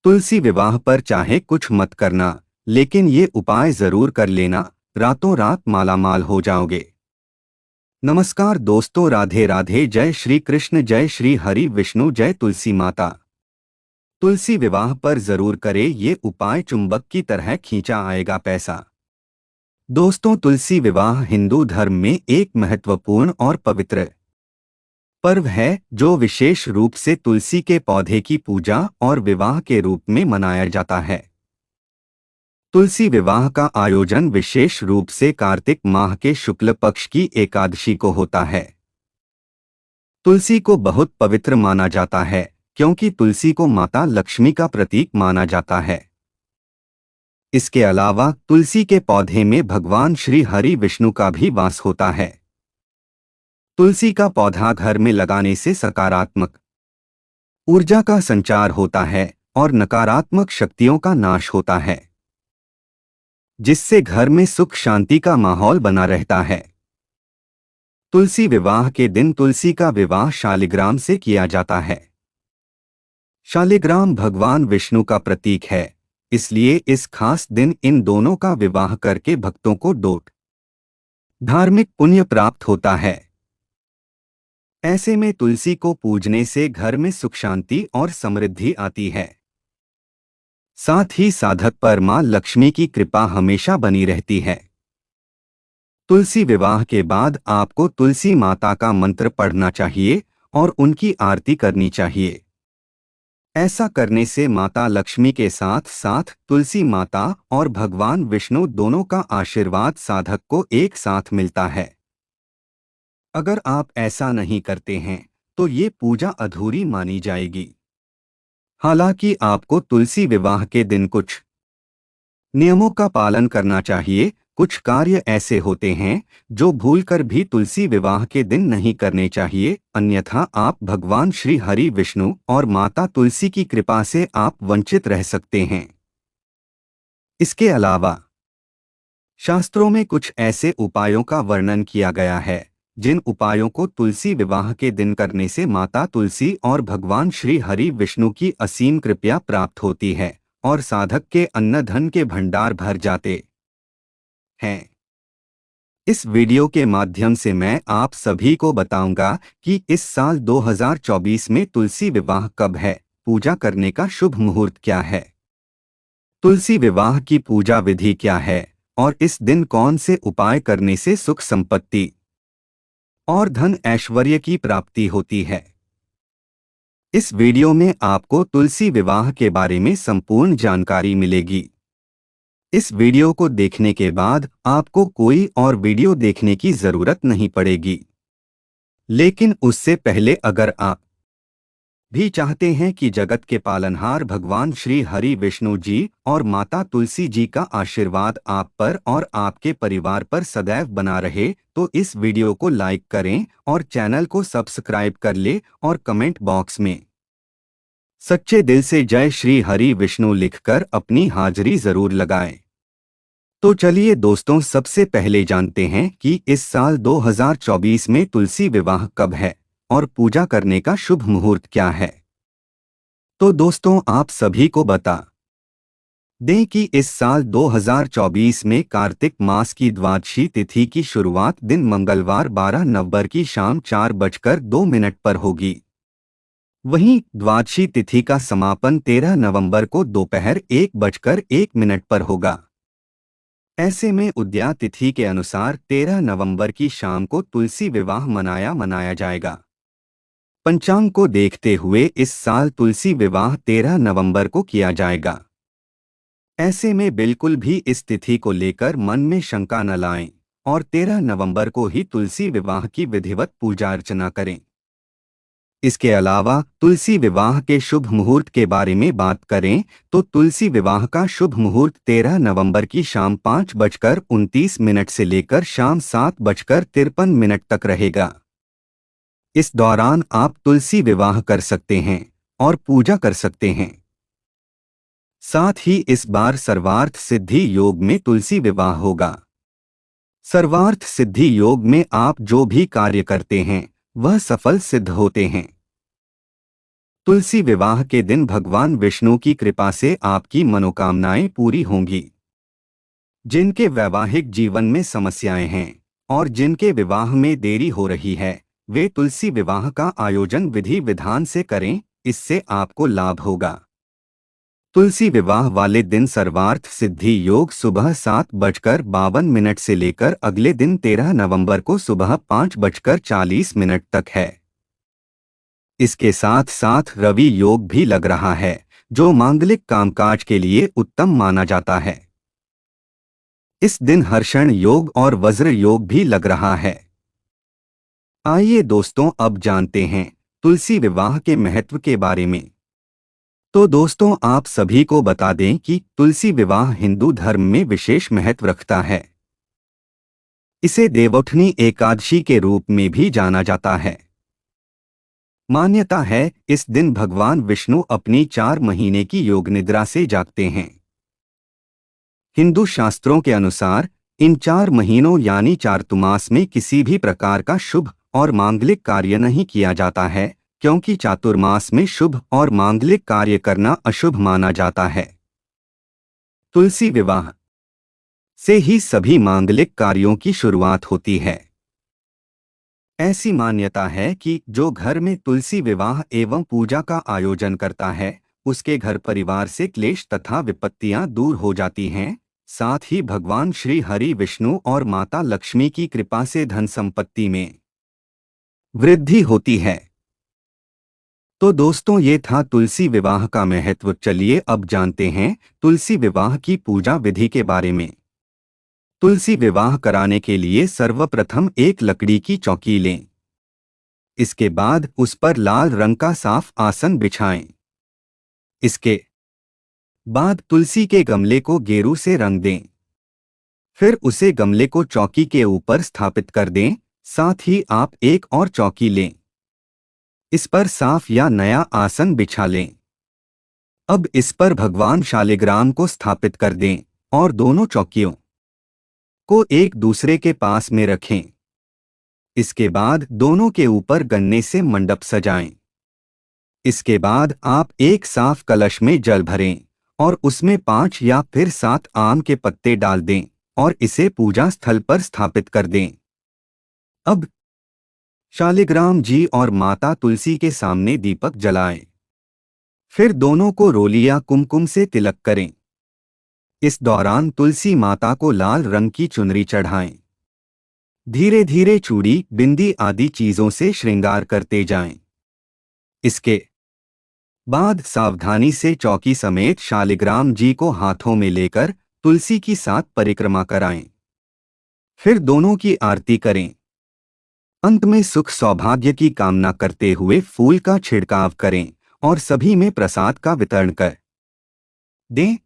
तुलसी विवाह पर चाहे कुछ मत करना, लेकिन ये उपाय जरूर कर लेना, रातों रात मालामाल हो जाओगे। नमस्कार दोस्तों, राधे राधे। जय श्री कृष्ण, जय श्री हरि विष्णु, जय तुलसी माता। तुलसी विवाह पर जरूर करे ये उपाय, चुंबक की तरह खींचा आएगा पैसा। दोस्तों, तुलसी विवाह हिंदू धर्म में एक महत्वपूर्ण और पवित्र पर्व है जो विशेष रूप से तुलसी के पौधे की पूजा और विवाह के रूप में मनाया जाता है। तुलसी विवाह का आयोजन विशेष रूप से कार्तिक माह के शुक्ल पक्ष की एकादशी को होता है। तुलसी को बहुत पवित्र माना जाता है क्योंकि तुलसी को माता लक्ष्मी का प्रतीक माना जाता है। इसके अलावा तुलसी के पौधे में भगवान श्री हरि विष्णु का भी वास होता है। तुलसी का पौधा घर में लगाने से सकारात्मक ऊर्जा का संचार होता है और नकारात्मक शक्तियों का नाश होता है, जिससे घर में सुख शांति का माहौल बना रहता है। तुलसी विवाह के दिन तुलसी का विवाह शालिग्राम से किया जाता है। शालिग्राम भगवान विष्णु का प्रतीक है, इसलिए इस खास दिन इन दोनों का विवाह करके भक्तों को धार्मिक पुण्य प्राप्त होता है। ऐसे में तुलसी को पूजने से घर में सुख शांति और समृद्धि आती है। साथ ही साधक पर मां लक्ष्मी की कृपा हमेशा बनी रहती है। तुलसी विवाह के बाद आपको तुलसी माता का मंत्र पढ़ना चाहिए और उनकी आरती करनी चाहिए। ऐसा करने से माता लक्ष्मी के साथ साथ तुलसी माता और भगवान विष्णु दोनों का आशीर्वाद साधक को एक साथ मिलता है। अगर आप ऐसा नहीं करते हैं तो ये पूजा अधूरी मानी जाएगी। हालांकि आपको तुलसी विवाह के दिन कुछ नियमों का पालन करना चाहिए। कुछ कार्य ऐसे होते हैं जो भूलकर भी तुलसी विवाह के दिन नहीं करने चाहिए, अन्यथा आप भगवान श्री हरि विष्णु और माता तुलसी की कृपा से आप वंचित रह सकते हैं। इसके अलावा शास्त्रों में कुछ ऐसे उपायों का वर्णन किया गया है जिन उपायों को तुलसी विवाह के दिन करने से माता तुलसी और भगवान श्री हरि विष्णु की असीम कृपा प्राप्त होती है और साधक के अन्न धन के भंडार भर जाते हैं। इस वीडियो के माध्यम से मैं आप सभी को बताऊंगा कि इस साल 2024 में तुलसी विवाह कब है, पूजा करने का शुभ मुहूर्त क्या है, तुलसी विवाह की पूजा विधि क्या है और इस दिन कौन से उपाय करने से सुख संपत्ति और धन ऐश्वर्य की प्राप्ति होती है। इस वीडियो में आपको तुलसी विवाह के बारे में संपूर्ण जानकारी मिलेगी। इस वीडियो को देखने के बाद आपको कोई और वीडियो देखने की जरूरत नहीं पड़ेगी। लेकिन उससे पहले अगर आप भी चाहते हैं कि जगत के पालनहार भगवान श्री हरि विष्णु जी और माता तुलसी जी का आशीर्वाद आप पर और आपके परिवार पर सदैव बना रहे, तो इस वीडियो को लाइक करें और चैनल को सब्सक्राइब कर ले और कमेंट बॉक्स में सच्चे दिल से जय श्री हरि विष्णु लिखकर अपनी हाजिरी जरूर लगाएं। तो चलिए दोस्तों, सबसे पहले जानते हैं कि इस साल 2024 में तुलसी विवाह कब है और पूजा करने का शुभ मुहूर्त क्या है। तो दोस्तों, आप सभी को बता दें कि इस साल 2024 में कार्तिक मास की द्वादशी तिथि की शुरुआत दिन मंगलवार 12 नवंबर की शाम 4:02 पर होगी। वहीं द्वादशी तिथि का समापन 13 नवंबर को दोपहर 1:01 पर होगा। ऐसे में उदया तिथि के अनुसार 13 नवंबर की शाम को तुलसी विवाह मनाया जाएगा। पंचांग को देखते हुए इस साल तुलसी विवाह 13 नवंबर को किया जाएगा। ऐसे में बिल्कुल भी इस तिथि को लेकर मन में शंका न लाएं और 13 नवंबर को ही तुलसी विवाह की विधिवत पूजा अर्चना करें। इसके अलावा तुलसी विवाह के शुभ मुहूर्त के बारे में बात करें तो तुलसी विवाह का शुभ मुहूर्त 13 नवंबर की शाम 5:29 से लेकर शाम 7:53 तक रहेगा। इस दौरान आप तुलसी विवाह कर सकते हैं और पूजा कर सकते हैं। साथ ही इस बार सर्वार्थ सिद्धि योग में तुलसी विवाह होगा। सर्वार्थ सिद्धि योग में आप जो भी कार्य करते हैं वह सफल सिद्ध होते हैं। तुलसी विवाह के दिन भगवान विष्णु की कृपा से आपकी मनोकामनाएं पूरी होंगी। जिनके वैवाहिक जीवन में समस्याएं हैं और जिनके विवाह में देरी हो रही है, वे तुलसी विवाह का आयोजन विधि विधान से करें, इससे आपको लाभ होगा। तुलसी विवाह वाले दिन सर्वार्थ सिद्धि योग सुबह 7:52 से लेकर अगले दिन 13 नवंबर को सुबह 5:40 तक है। इसके साथ साथ रवि योग भी लग रहा है, जो मांगलिक कामकाज के लिए उत्तम माना जाता है। इस दिन हर्षण योग और वज्र योग भी लग रहा है। आइए दोस्तों, अब जानते हैं तुलसी विवाह के महत्व के बारे में। तो दोस्तों, आप सभी को बता दें कि तुलसी विवाह हिंदू धर्म में विशेष महत्व रखता है। इसे देवउठनी एकादशी के रूप में भी जाना जाता है। मान्यता है, इस दिन भगवान विष्णु अपनी 4 महीने की योग निद्रा से जागते हैं। हिंदू शास्त्रों के अनुसार इन 4 महीनों यानी चातुर्मास में किसी भी प्रकार का शुभ और मांगलिक कार्य नहीं किया जाता है, क्योंकि चातुर्मास में शुभ और मांगलिक कार्य करना अशुभ माना जाता है। तुलसी विवाह से ही सभी मांगलिक कार्यों की शुरुआत होती है। ऐसी मान्यता है कि जो घर में तुलसी विवाह एवं पूजा का आयोजन करता है, उसके घर परिवार से क्लेश तथा विपत्तियां दूर हो जाती हैं। साथ ही भगवान श्री हरि विष्णु और माता लक्ष्मी की कृपा से धन संपत्ति में वृद्धि होती है। तो दोस्तों, ये था तुलसी विवाह का महत्व। चलिए अब जानते हैं तुलसी विवाह की पूजा विधि के बारे में। तुलसी विवाह कराने के लिए सर्वप्रथम एक लकड़ी की चौकी लें। इसके बाद उस पर लाल रंग का साफ आसन बिछाएं। इसके बाद तुलसी के गमले को गेरू से रंग दें। फिर उसे गमले को चौकी के ऊपर स्थापित कर दें। साथ ही आप एक और चौकी लें। इस पर साफ या नया आसन बिछा लें। अब इस पर भगवान शालिग्राम को स्थापित कर दें और दोनों चौकियों को एक दूसरे के पास में रखें। इसके बाद दोनों के ऊपर गन्ने से मंडप सजाएं। इसके बाद आप एक साफ कलश में जल भरें और उसमें 5 या फिर 7 आम के पत्ते डाल दें और इसे पूजा स्थल पर स्थापित कर दें। अब शालिग्राम जी और माता तुलसी के सामने दीपक जलाएं। फिर दोनों को रोली या कुमकुम से तिलक करें। इस दौरान तुलसी माता को लाल रंग की चुनरी चढ़ाएं। धीरे धीरे चूड़ी, बिंदी आदि चीजों से श्रृंगार करते जाएं। इसके बाद सावधानी से चौकी समेत शालिग्राम जी को हाथों में लेकर तुलसी की 7 परिक्रमा कराएं। फिर दोनों की आरती करें। अंत में सुख सौभाग्य की कामना करते हुए फूल का छिड़काव करें और सभी में प्रसाद का वितरण कर दें।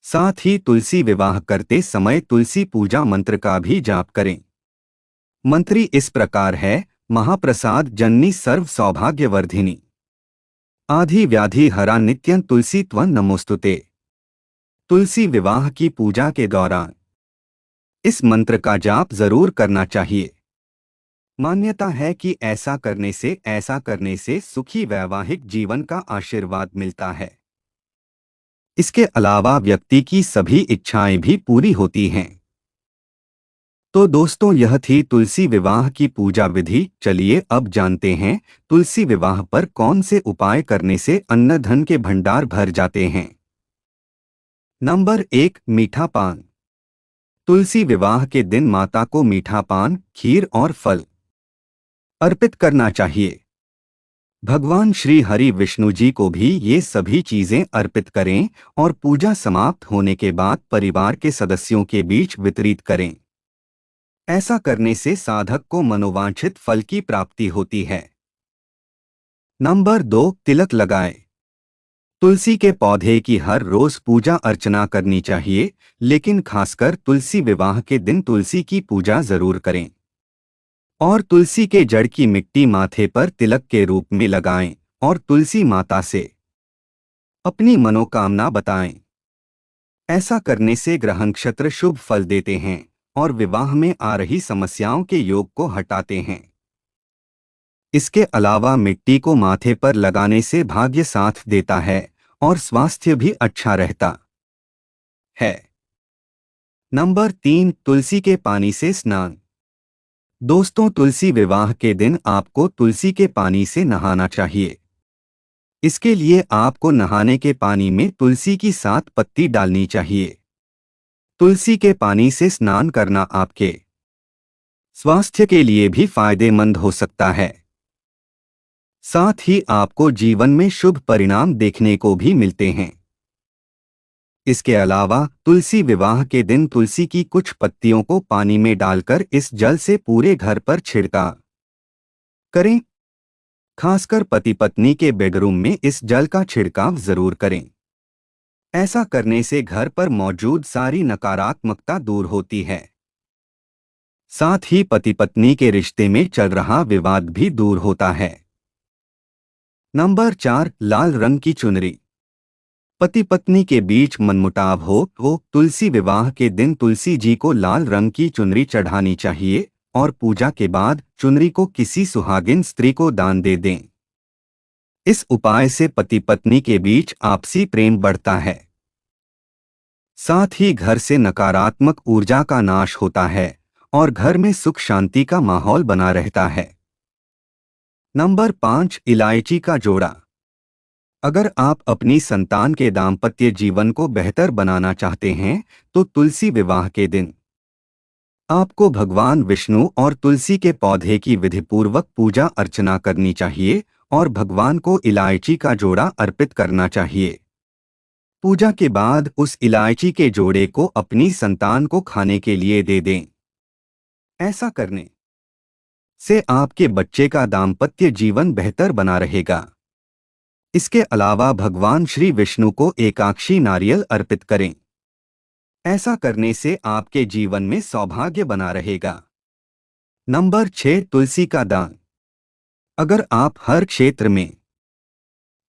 साथ ही तुलसी विवाह करते समय तुलसी पूजा मंत्र का भी जाप करें। मंत्री इस प्रकार है: महाप्रसाद जननी सर्व सौभाग्यवर्धिनी, आधि व्याधि हरा नित्यं तुलसी त्वं नमोस्तुते। तुलसी विवाह की पूजा के दौरान इस मंत्र का जाप जरूर करना चाहिए। मान्यता है कि ऐसा करने से सुखी वैवाहिक जीवन का आशीर्वाद मिलता है। इसके अलावा व्यक्ति की सभी इच्छाएं भी पूरी होती हैं। तो दोस्तों, यह थी तुलसी विवाह की पूजा विधि। चलिए अब जानते हैं तुलसी विवाह पर कौन से उपाय करने से अन्न धन के भंडार भर जाते हैं। नंबर 1, मीठा पान। तुलसी विवाह के दिन माता को मीठा पान, खीर और फल अर्पित करना चाहिए। भगवान श्री हरि विष्णु जी को भी ये सभी चीजें अर्पित करें और पूजा समाप्त होने के बाद परिवार के सदस्यों के बीच वितरित करें। ऐसा करने से साधक को मनोवांछित फल की प्राप्ति होती है। नंबर 2, तिलक लगाएं। तुलसी के पौधे की हर रोज पूजा अर्चना करनी चाहिए, लेकिन खासकर तुलसी विवाह के दिन तुलसी की पूजा जरूर करें। और तुलसी के जड़ की मिट्टी माथे पर तिलक के रूप में लगाएं और तुलसी माता से अपनी मनोकामना बताएं। ऐसा करने से ग्रह नक्षत्र शुभ फल देते हैं और विवाह में आ रही समस्याओं के योग को हटाते हैं। इसके अलावा मिट्टी को माथे पर लगाने से भाग्य साथ देता है और स्वास्थ्य भी अच्छा रहता है। नंबर 3, तुलसी के पानी से स्नान। दोस्तों, तुलसी विवाह के दिन आपको तुलसी के पानी से नहाना चाहिए। इसके लिए आपको नहाने के पानी में तुलसी की 7 पत्ती डालनी चाहिए। तुलसी के पानी से स्नान करना आपके स्वास्थ्य के लिए भी फायदेमंद हो सकता है। साथ ही आपको जीवन में शुभ परिणाम देखने को भी मिलते हैं। इसके अलावा तुलसी विवाह के दिन तुलसी की कुछ पत्तियों को पानी में डालकर इस जल से पूरे घर पर छिड़काव करें। खासकर पति पत्नी के बेडरूम में इस जल का छिड़काव जरूर करें। ऐसा करने से घर पर मौजूद सारी नकारात्मकता दूर होती है। साथ ही पति पत्नी के रिश्ते में चल रहा विवाद भी दूर होता है। नंबर 4, लाल रंग की चुनरी। पति पत्नी के बीच मनमुटाव हो तुलसी विवाह के दिन तुलसी जी को लाल रंग की चुनरी चढ़ानी चाहिए और पूजा के बाद चुनरी को किसी सुहागिन स्त्री को दान दे दें। इस उपाय से पति पत्नी के बीच आपसी प्रेम बढ़ता है। साथ ही घर से नकारात्मक ऊर्जा का नाश होता है और घर में सुख शांति का माहौल बना रहता है। नंबर 5, इलायची का जोड़ा। अगर आप अपनी संतान के दाम्पत्य जीवन को बेहतर बनाना चाहते हैं तो तुलसी विवाह के दिन आपको भगवान विष्णु और तुलसी के पौधे की विधिपूर्वक पूजा अर्चना करनी चाहिए और भगवान को इलायची का जोड़ा अर्पित करना चाहिए। पूजा के बाद उस इलायची के जोड़े को अपनी संतान को खाने के लिए दे दें। ऐसा करने से आपके बच्चे का दाम्पत्य जीवन बेहतर बना रहेगा। इसके अलावा भगवान श्री विष्णु को एकाक्षी नारियल अर्पित करें। ऐसा करने से आपके जीवन में सौभाग्य बना रहेगा। नंबर 6, तुलसी का दान। अगर आप हर क्षेत्र में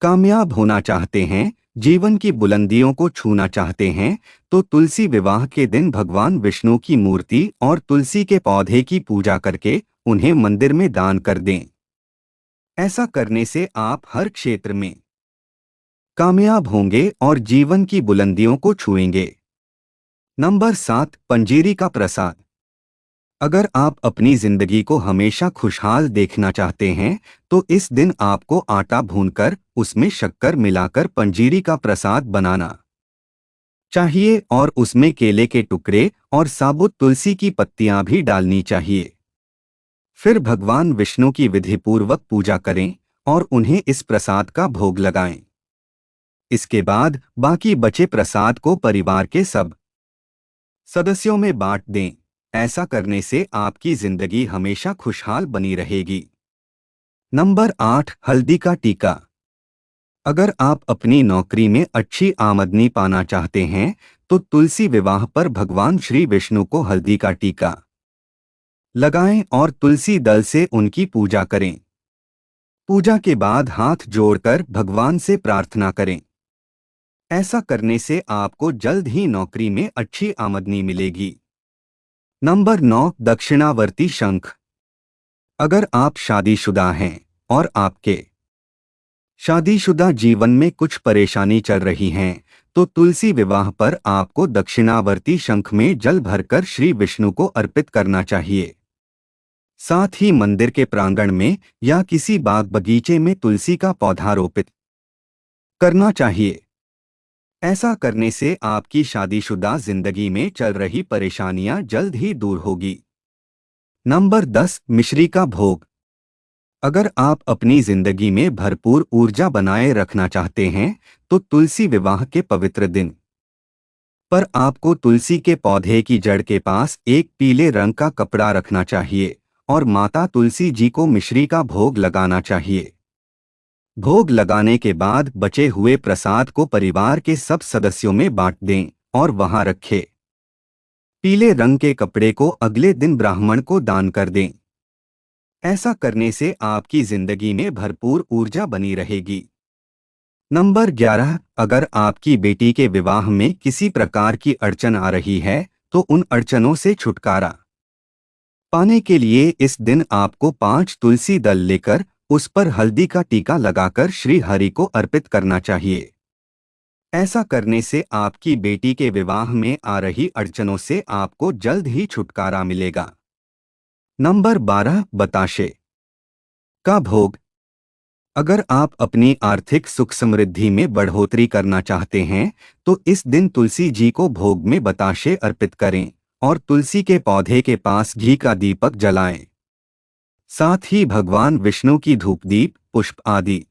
कामयाब होना चाहते हैं, जीवन की बुलंदियों को छूना चाहते हैं, तो तुलसी विवाह के दिन भगवान विष्णु की मूर्ति और तुलसी के पौधे की पूजा करके उन्हें मंदिर में दान कर दें। ऐसा करने से आप हर क्षेत्र में कामयाब होंगे और जीवन की बुलंदियों को छुएंगे। नंबर 7, पंजीरी का प्रसाद। अगर आप अपनी जिंदगी को हमेशा खुशहाल देखना चाहते हैं तो इस दिन आपको आटा भूनकर उसमें शक्कर मिलाकर पंजीरी का प्रसाद बनाना चाहिए और उसमें केले के टुकड़े और साबुत तुलसी की पत्तियां भी डालनी चाहिए। फिर भगवान विष्णु की विधिपूर्वक पूजा करें और उन्हें इस प्रसाद का भोग लगाएं। इसके बाद बाकी बचे प्रसाद को परिवार के सब सदस्यों में बांट दें। ऐसा करने से आपकी जिंदगी हमेशा खुशहाल बनी रहेगी। नंबर 8, हल्दी का टीका। अगर आप अपनी नौकरी में अच्छी आमदनी पाना चाहते हैं तो तुलसी विवाह पर भगवान श्री विष्णु को हल्दी का टीका लगाएं और तुलसी दल से उनकी पूजा करें। पूजा के बाद हाथ जोड़कर भगवान से प्रार्थना करें। ऐसा करने से आपको जल्द ही नौकरी में अच्छी आमदनी मिलेगी। नंबर 9, दक्षिणावर्ती शंख। अगर आप शादीशुदा हैं और आपके शादीशुदा जीवन में कुछ परेशानी चल रही हैं तो तुलसी विवाह पर आपको दक्षिणावर्ती शंख में जल भरकर श्री विष्णु को अर्पित करना चाहिए। साथ ही मंदिर के प्रांगण में या किसी बाग बगीचे में तुलसी का पौधा रोपित करना चाहिए। ऐसा करने से आपकी शादीशुदा जिंदगी में चल रही परेशानियां जल्द ही दूर होगी। नंबर 10, मिश्री का भोग। अगर आप अपनी जिंदगी में भरपूर ऊर्जा बनाए रखना चाहते हैं तो तुलसी विवाह के पवित्र दिन पर आपको तुलसी के पौधे की जड़ के पास एक पीले रंग का कपड़ा रखना चाहिए और माता तुलसी जी को मिश्री का भोग लगाना चाहिए। भोग लगाने के बाद बचे हुए प्रसाद को परिवार के सब सदस्यों में बांट दें और वहां रखें। पीले रंग के कपड़े को अगले दिन ब्राह्मण को दान कर दें। ऐसा करने से आपकी जिंदगी में भरपूर ऊर्जा बनी रहेगी। नंबर 11, अगर आपकी बेटी के विवाह में किसी प्रकार की अड़चन आ रही है तो उन अड़चनों से छुटकारा पाने के लिए इस दिन आपको 5 तुलसी दल लेकर उस पर हल्दी का टीका लगाकर श्री हरि को अर्पित करना चाहिए। ऐसा करने से आपकी बेटी के विवाह में आ रही अड़चनों से आपको जल्द ही छुटकारा मिलेगा। नंबर 12 बताशे का भोग। अगर आप अपनी आर्थिक सुख समृद्धि में बढ़ोतरी करना चाहते हैं तो इस दिन तुलसी जी को भोग में बताशे अर्पित करें और तुलसी के पौधे के पास घी का दीपक जलाएं। साथ ही भगवान विष्णु की धूपदीप पुष्प आदि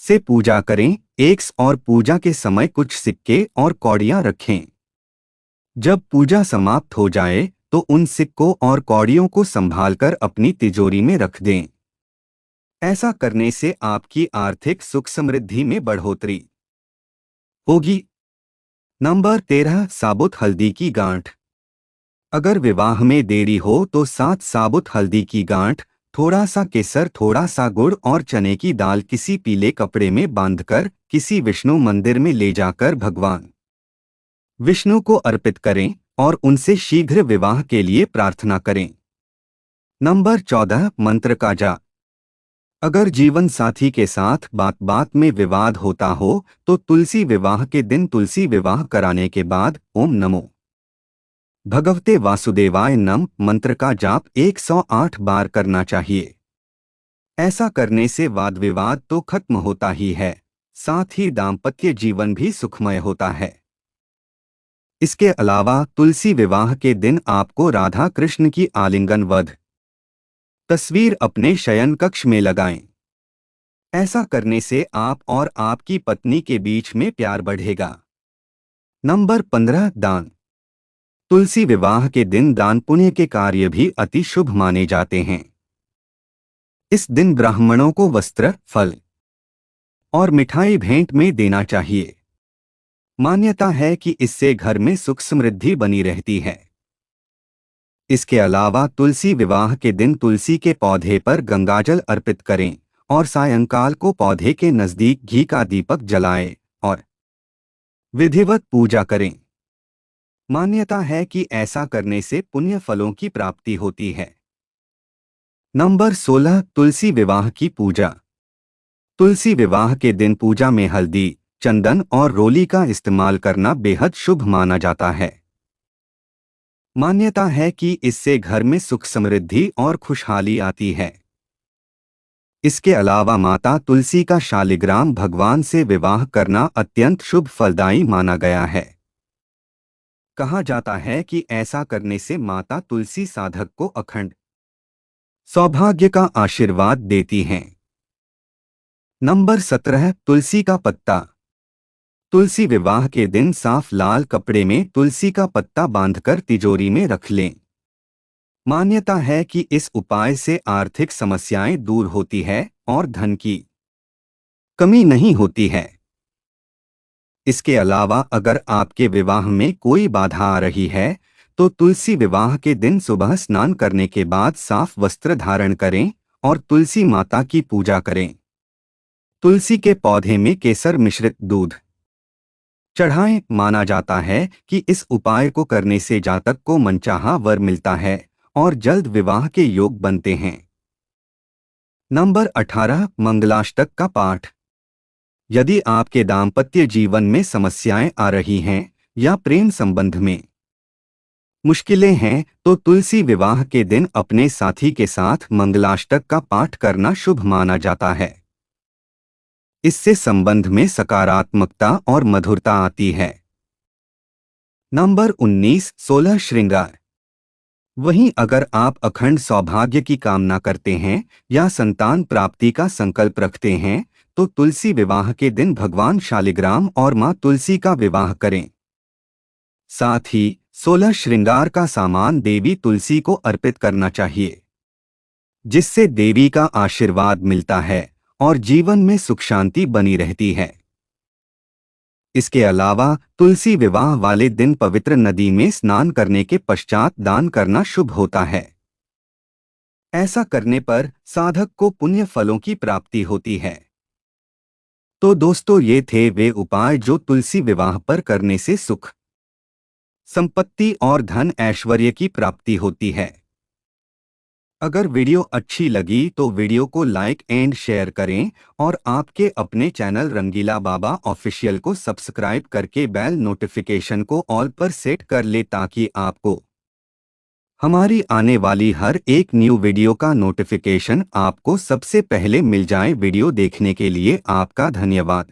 से पूजा करें। और पूजा के समय कुछ सिक्के और कौड़ियां रखें। जब पूजा समाप्त हो जाए तो उन सिक्कों और कौड़ियों को संभालकर अपनी तिजोरी में रख दें। ऐसा करने से आपकी आर्थिक सुख समृद्धि में बढ़ोतरी होगी। नंबर 13 साबुत हल्दी की गांठ। अगर विवाह में देरी हो तो 7 साबुत हल्दी की गांठ, थोड़ा सा केसर, थोड़ा सा गुड़ और चने की दाल किसी पीले कपड़े में बांधकर किसी विष्णु मंदिर में ले जाकर भगवान विष्णु को अर्पित करें और उनसे शीघ्र विवाह के लिए प्रार्थना करें। नंबर 14 मंत्र का जाप। अगर जीवन साथी के साथ बात बात में विवाद होता हो तो तुलसी विवाह के दिन तुलसी विवाह कराने के बाद ओम नमो भगवते वासुदेवाय नम मंत्र का जाप 108 बार करना चाहिए। ऐसा करने से वाद विवाद तो खत्म होता ही है, साथ ही दाम्पत्य जीवन भी सुखमय होता है। इसके अलावा तुलसी विवाह के दिन आपको राधा कृष्ण की आलिंगन वध तस्वीर अपने शयन कक्ष में लगाएं। ऐसा करने से आप और आपकी पत्नी के बीच में प्यार बढ़ेगा। नंबर 15 दान। तुलसी विवाह के दिन दान पुण्य के कार्य भी अति शुभ माने जाते हैं। इस दिन ब्राह्मणों को वस्त्र, फल और मिठाई भेंट में देना चाहिए। मान्यता है कि इससे घर में सुख समृद्धि बनी रहती है। इसके अलावा तुलसी विवाह के दिन तुलसी के पौधे पर गंगाजल अर्पित करें और सायंकाल को पौधे के नजदीक घी का दीपक जलाएं और विधिवत पूजा करें। मान्यता है कि ऐसा करने से पुण्य फलों की प्राप्ति होती है। नंबर 16 तुलसी विवाह की पूजा। तुलसी विवाह के दिन पूजा में हल्दी, चंदन और रोली का इस्तेमाल करना बेहद शुभ माना जाता है। मान्यता है कि इससे घर में सुख समृद्धि और खुशहाली आती है। इसके अलावा माता तुलसी का शालिग्राम भगवान से विवाह करना अत्यंत शुभ फलदायी माना गया है। कहा जाता है कि ऐसा करने से माता तुलसी साधक को अखंड सौभाग्य का आशीर्वाद देती हैं। नंबर 17 तुलसी का पत्ता। तुलसी विवाह के दिन साफ लाल कपड़े में तुलसी का पत्ता बांधकर तिजोरी में रख लें। मान्यता है कि इस उपाय से आर्थिक समस्याएं दूर होती है और धन की कमी नहीं होती है। इसके अलावा अगर आपके विवाह में कोई बाधा आ रही है तो तुलसी विवाह के दिन सुबह स्नान करने के बाद साफ वस्त्र धारण करें और तुलसी माता की पूजा करें। तुलसी के पौधे में केसर मिश्रित दूध चढ़ाएं। माना जाता है कि इस उपाय को करने से जातक को मनचाहा वर मिलता है और जल्द विवाह के योग बनते हैं। नंबर 18 मंगलाष्टक का पाठ। यदि आपके दाम्पत्य जीवन में समस्याएं आ रही हैं या प्रेम संबंध में मुश्किलें हैं तो तुलसी विवाह के दिन अपने साथी के साथ मंगलाष्टक का पाठ करना शुभ माना जाता है। इससे संबंध में सकारात्मकता और मधुरता आती है। नंबर 19 16 श्रृंगार। वहीं अगर आप अखंड सौभाग्य की कामना करते हैं या संतान प्राप्ति का संकल्प रखते हैं तो तुलसी विवाह के दिन भगवान शालिग्राम और मां तुलसी का विवाह करें। साथ ही 16 श्रृंगार का सामान देवी तुलसी को अर्पित करना चाहिए, जिससे देवी का आशीर्वाद मिलता है और जीवन में सुख शांति बनी रहती है। इसके अलावा तुलसी विवाह वाले दिन पवित्र नदी में स्नान करने के पश्चात दान करना शुभ होता है। ऐसा करने पर साधक को पुण्य फलों की प्राप्ति होती है। तो दोस्तों, ये थे वे उपाय जो तुलसी विवाह पर करने से सुख, संपत्ति और धन ऐश्वर्य की प्राप्ति होती है। अगर वीडियो अच्छी लगी तो वीडियो को लाइक एंड शेयर करें और आपके अपने चैनल रंगीला बाबा ऑफिशियल को सब्सक्राइब करके बेल नोटिफिकेशन को ऑल पर सेट कर ले ताकि आपको हमारी आने वाली हर एक न्यू वीडियो का नोटिफिकेशन आपको सबसे पहले मिल जाए। वीडियो देखने के लिए आपका धन्यवाद।